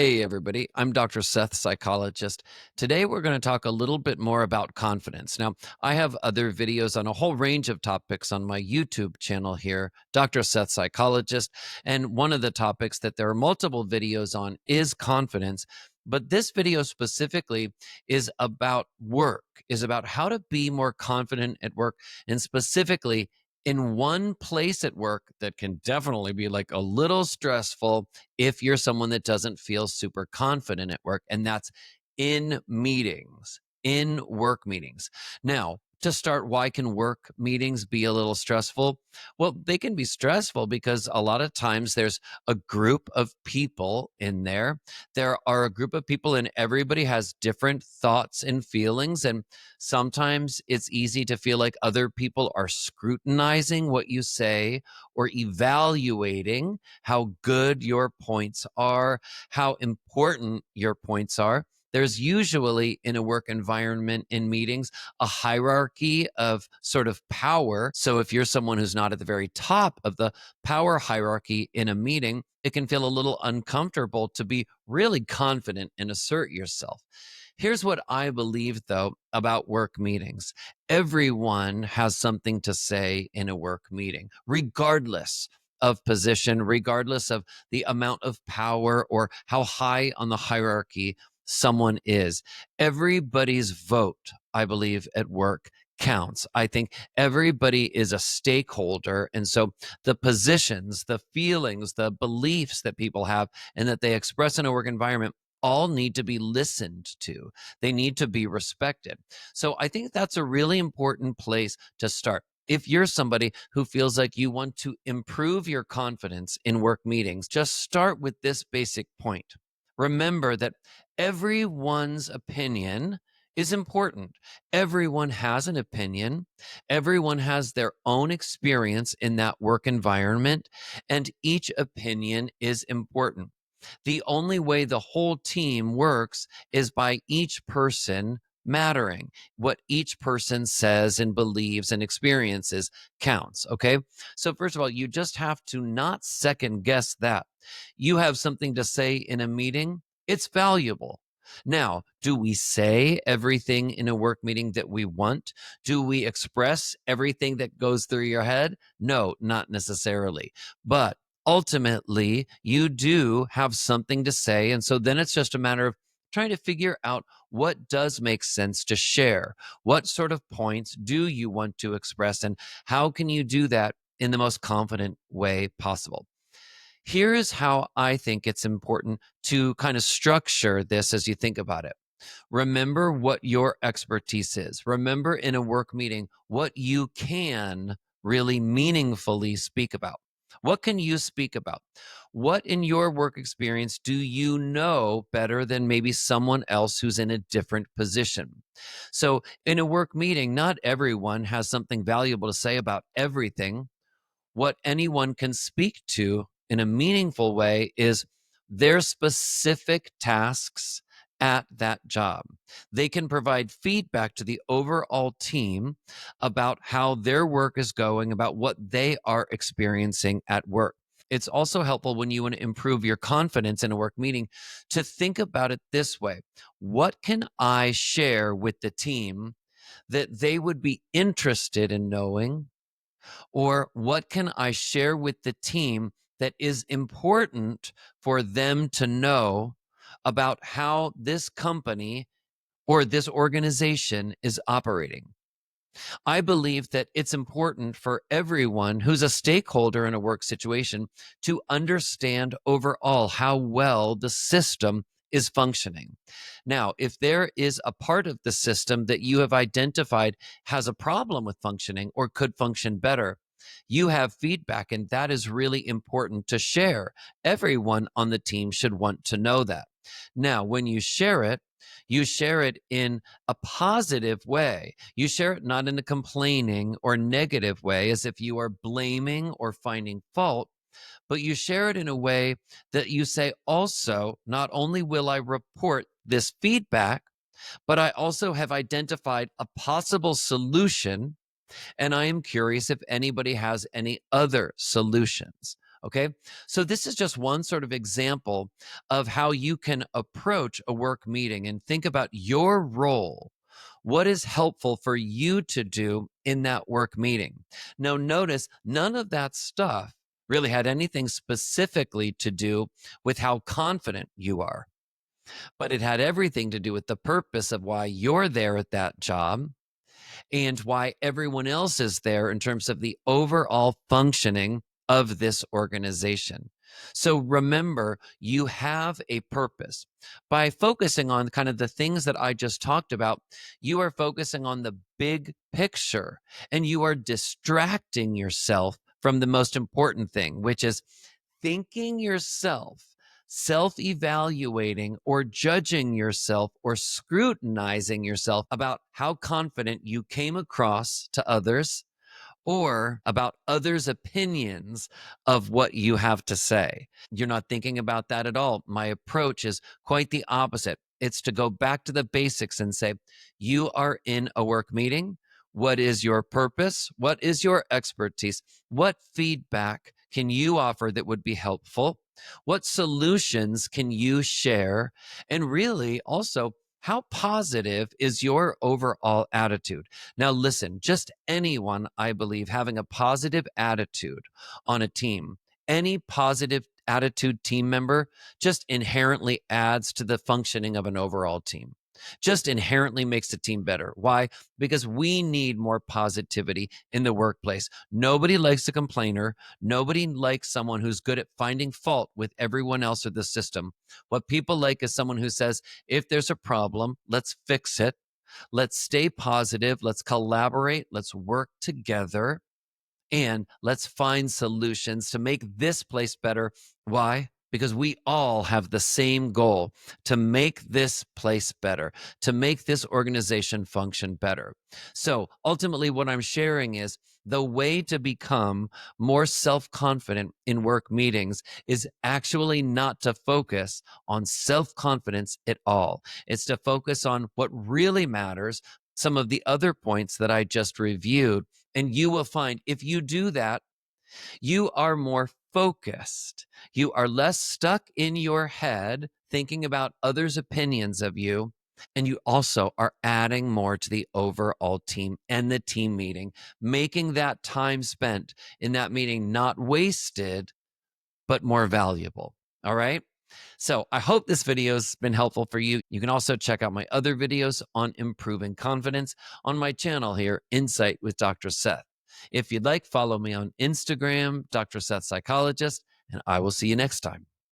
Hey, everybody. I'm Dr. Seth, psychologist. Today, we're going to talk a little bit more about confidence. Now, I have other videos on a whole range of topics on my YouTube channel here, Dr. Seth, psychologist. And one of the topics that there are multiple videos on is confidence. But this video specifically is about work, is about how to be more confident at work, and specifically in one place at work that can definitely be like a little stressful if you're someone that doesn't feel super confident at work, and that's in meetings, in work meetings. Now, to start, why can work meetings be a little stressful? Well, they can be stressful because a lot of times there's a group of people in there. There are a group of people, and everybody has different thoughts and feelings. And sometimes it's easy to feel like other people are scrutinizing what you say or evaluating how good your points are, how important your points are. There's usually in a work environment in meetings a hierarchy of sort of power. So if you're someone who's not at the very top of the power hierarchy in a meeting, it can feel a little uncomfortable to be really confident and assert yourself. Here's what I believe, though, about work meetings. Everyone has something to say in a work meeting, regardless of position, regardless of the amount of power or how high on the hierarchy someone is. Everybody's vote, I believe, at work counts. I think everybody is a stakeholder. And so the positions, the feelings, the beliefs that people have and that they express in a work environment all need to be listened to. They need to be respected. So I think that's a really important place to start. If you're somebody who feels like you want to improve your confidence in work meetings, just start with this basic point. Remember that everyone's opinion is important. Everyone has an opinion. Everyone has their own experience in that work environment, and each opinion is important. The only way the whole team works is by each person mattering. What each person says and believes and experiences counts. Okay. So, first of all, you just have to not second guess that. You have something to say in a meeting, it's valuable. Now, do we say everything in a work meeting that we want? Do we express everything that goes through your head? No, not necessarily. But ultimately, you do have something to say. And so then it's just a matter of trying to figure out what does make sense to share. What sort of points do you want to express? And how can you do that in the most confident way possible? Here is how I think it's important to kind of structure this as you think about it. Remember what your expertise is. Remember in a work meeting what you can really meaningfully speak about. What can you speak about? What in your work experience do you know better than maybe someone else who's in a different position? So, in a work meeting, not everyone has something valuable to say about everything. What anyone can speak to in a meaningful way is their specific tasks at that job. They can provide feedback to the overall team about how their work is going, about what they are experiencing at work. It's also helpful when you want to improve your confidence in a work meeting to think about it this way. What can I share with the team that they would be interested in knowing, or what can I share with the team that is important for them to know about how this company or this organization is operating? I believe that it's important for everyone who's a stakeholder in a work situation to understand overall how well the system is functioning. Now, if there is a part of the system that you have identified has a problem with functioning or could function better, you have feedback, and that is really important to share. Everyone on the team should want to know that. Now, when you share it in a positive way. You share it not in a complaining or negative way, as if you are blaming or finding fault, but you share it in a way that you say, also, not only will I report this feedback, but I also have identified a possible solution, and I am curious if anybody has any other solutions. Okay. So this is just one sort of example of how you can approach a work meeting and think about your role. What is helpful for you to do in that work meeting? Now, notice none of that stuff really had anything specifically to do with how confident you are, but it had everything to do with the purpose of why you're there at that job and why everyone else is there in terms of the overall functioning of this organization. So remember, you have a purpose. By focusing on kind of the things that I just talked about, you are focusing on the big picture and you are distracting yourself from the most important thing, which is thinking yourself self evaluating or judging yourself or scrutinizing yourself about how confident you came across to others or about others' opinions of what you have to say. You're not thinking about that at all. My approach is quite the opposite. It's to go back to the basics and say, you are in a work meeting. What is your purpose? What is your expertise? What feedback can you offer that would be helpful? What solutions can you share? And really, also, how positive is your overall attitude? Now, listen, just anyone, I believe, having a positive attitude on a team, any positive attitude team member just inherently adds to the functioning of an overall team. Just inherently makes the team better. Why? Because we need more positivity in the workplace. Nobody likes a complainer. Nobody likes someone who's good at finding fault with everyone else or the system. What people like is someone who says, if there's a problem, let's fix it. Let's stay positive. Let's collaborate. Let's work together and let's find solutions to make this place better. Why? Because we all have the same goal to make this place better, to make this organization function better. So ultimately, what I'm sharing is the way to become more self confident in work meetings is actually not to focus on self confidence at all. It's to focus on what really matters, some of the other points that I just reviewed. And you will find if you do that, you are more focused. You are less stuck in your head thinking about others' opinions of you. And you also are adding more to the overall team and the team meeting, making that time spent in that meeting not wasted, but more valuable. All right. So I hope this video has been helpful for you. You can also check out my other videos on improving confidence on my channel here, Insight with Dr. Seth. If you'd like, follow me on Instagram, Dr. Seth Psychologist, and I will see you next time.